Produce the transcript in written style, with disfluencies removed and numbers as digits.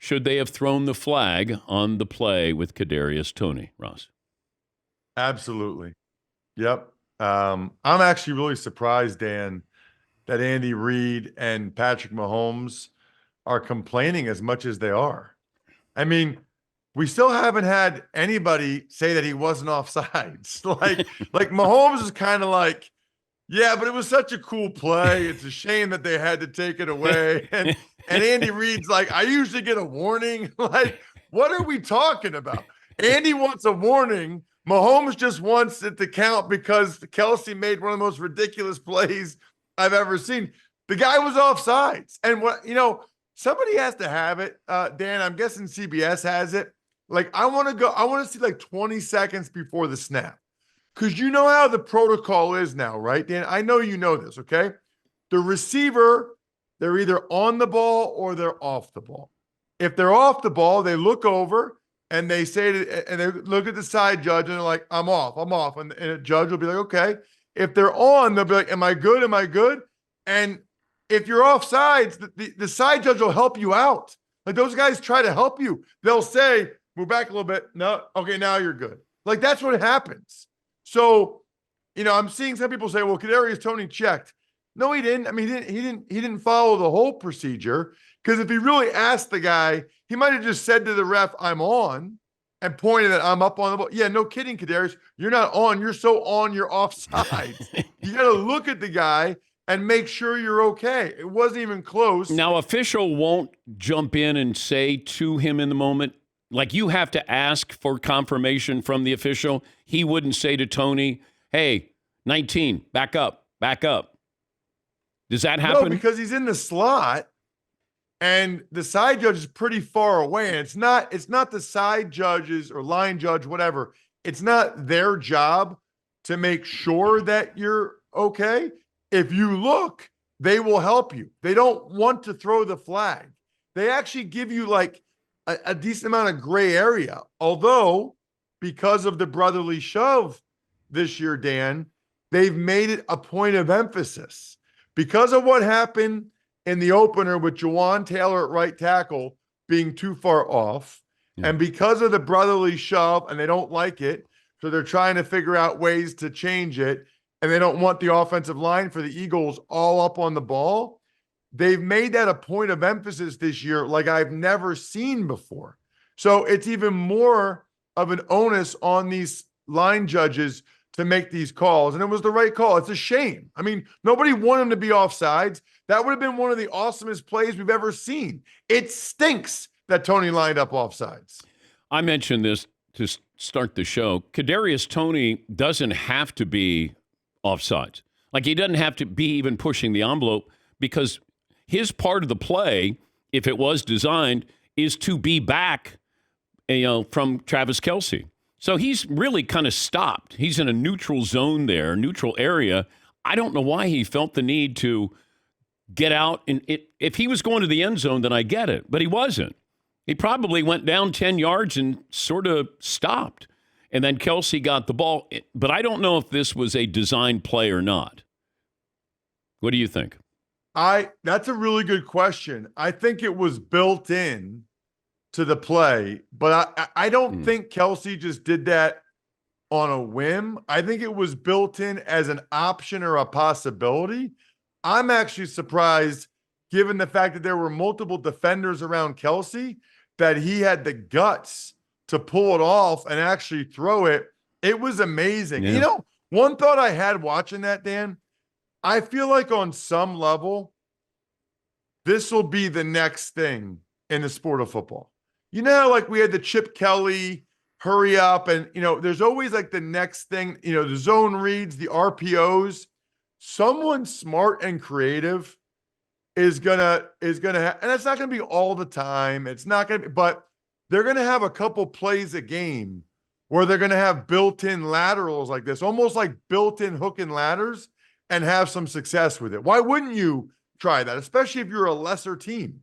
Should they have thrown the flag on the play with Kadarius Toney, Ross? Absolutely. Yep. I'm actually really surprised, Dan, that Andy Reid and Patrick Mahomes are complaining as much as they are. I mean, we still haven't had anybody say that he wasn't offsides. like Mahomes is kind of like, yeah, but it was such a cool play. It's a shame that they had to take it away. And Andy Reid's like, I usually get a warning. Like, what are we talking about? Andy wants a warning. Mahomes just wants it to count because Kelsey made one of the most ridiculous plays I've ever seen. The guy was offsides. And somebody has to have it. Dan, I'm guessing CBS has it. Like, I want to see like 20 seconds before the snap. Because you know how the protocol is now, right, Dan? I know you know this, okay? The receiver, they're either on the ball or they're off the ball. If they're off the ball, they look over and they and they look at the side judge and they're like, I'm off. And a judge will be like, okay. If they're on, they'll be like, am I good? Am I good? And if you're offsides, the side judge will help you out. Like, those guys try to help you. They'll say, move back a little bit. No, okay, now you're good. Like, that's what happens. So, I'm seeing some people say, well, Kadarius Toney checked. No, he didn't. I mean, he didn't follow the whole procedure, because if he really asked the guy, he might have just said to the ref, I'm on, and pointed that I'm up on the ball. Yeah, no kidding, Kadarius. You're not on. You're so on, you're offside. You got to look at the guy and make sure you're okay. It wasn't even close. Now, official won't jump in and say to him in the moment, like, you have to ask for confirmation from the official. He wouldn't say to Toney, hey, 19, back up. Does that happen? No, because he's in the slot and the side judge is pretty far away. And it's not the side judges or line judge, whatever. It's not their job to make sure that you're okay. If you look, they will help you. They don't want to throw the flag. They actually give you like a decent amount of gray area. Although, because of the brotherly shove this year, Dan, they've made it a point of emphasis. Because of what happened in the opener with Jawan Taylor at right tackle being too far off, and because of the brotherly shove, and they don't like it, so they're trying to figure out ways to change it, and they don't want the offensive line for the Eagles all up on the ball. They've made that a point of emphasis this year like I've never seen before. So it's even more of an onus on these line judges to make these calls. And it was the right call. It's a shame. I mean, nobody wanted him to be offsides. That would have been one of the awesomest plays we've ever seen. It stinks that Toney lined up offsides. I mentioned this to start the show. Kadarius Toney doesn't have to be offsides. Like, he doesn't have to be even pushing the envelope, because his part of the play, if it was designed, is to be back, from Travis Kelce. So he's really kind of stopped. He's in a neutral zone there, neutral area. I don't know why he felt the need to get out. And if he was going to the end zone, then I get it. But he wasn't. He probably went down 10 yards and sort of stopped. And then Kelce got the ball. But I don't know if this was a designed play or not. What do you think? That's a really good question. I think it was built in to the play, but I don't think Kelce just did that on a whim. I think it was built in as an option or a possibility. I'm actually surprised, given the fact that there were multiple defenders around Kelce, that he had the guts to pull it off and actually throw it. It was amazing. Yeah. One thought I had watching that, Dan, I feel like on some level, this will be the next thing in the sport of football. Like we had the Chip Kelly, hurry up, and, there's always like the next thing, the zone reads, the RPOs. Someone smart and creative is gonna and it's not gonna be all the time. It's not gonna be, but they're gonna have a couple plays a game where they're gonna have built-in laterals like this, almost like built-in hook and ladders, and have some success with it. Why wouldn't you try that, especially if you're a lesser team?